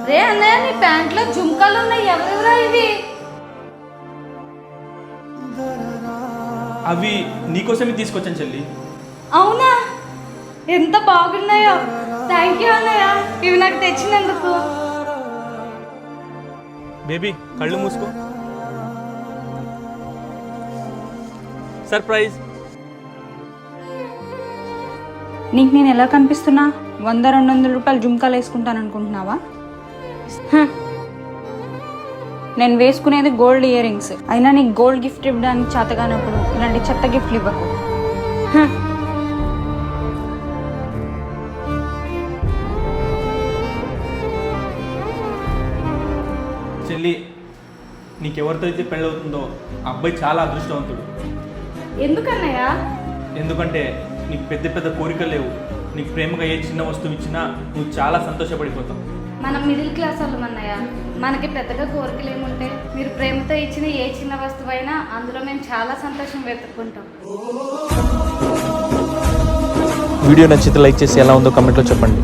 రే అన్నయ్య, నీ ప్యాంట్లో జుంకాలు ఉన్నాయి, ఎవరెవరా ఇవి? అవి నీకోసమే తీసుకొచ్చాను చెల్లి. అవునా, ఎంత బాగున్నాయో. థ్యాంక్ యూ అన్నయ్య, ఇవి నాకు తెచ్చినందుకు. బేబీ కళ్ళు మూసుకో. సర్ప్రైజ్. నీకు నేను ఎలా కనిపిస్తున్నా? 100-200 రూపాయలు జుంకాలు వేసుకుంటాను అనుకుంటున్నావా? నేను వేసుకునేది గోల్డ్ ఇయర్ రింగ్స్. అయినా నీకు గోల్డ్ గిఫ్ట్ ఇవ్వడానికి చేతగానప్పుడు ఇలాంటి చెత్త గిఫ్ట్లు ఇవ్వకు. చెల్లి, నీకెవరితో అయితే పెళ్ళవుతుందో ఆ అబ్బాయి చాలా అదృష్టవంతుడు. ఎందుకన్నయ్య? ఎందుకంటే నీకు పెద్ద పెద్ద కోరికలు లేవు. నీకు ప్రేమగా ఏ చిన్న వస్తువు ఇచ్చినా నువ్వు చాలా సంతోషపడిపోతావు. మనం మిడిల్ క్లాస్ వాళ్ళం అన్నయ్య, మనకి పెద్దగా కోరికలు ఏముంటాయి? మీరు ప్రేమతో ఇచ్చిన ఏ చిన్న వస్తువు అయినా అందులో మేము చాలా సంతోషం వెతుక్కుంటాం. వీడియో నచ్చితే లైక్ చేసి ఎలా ఉందో కామెంట్లో చెప్పండి.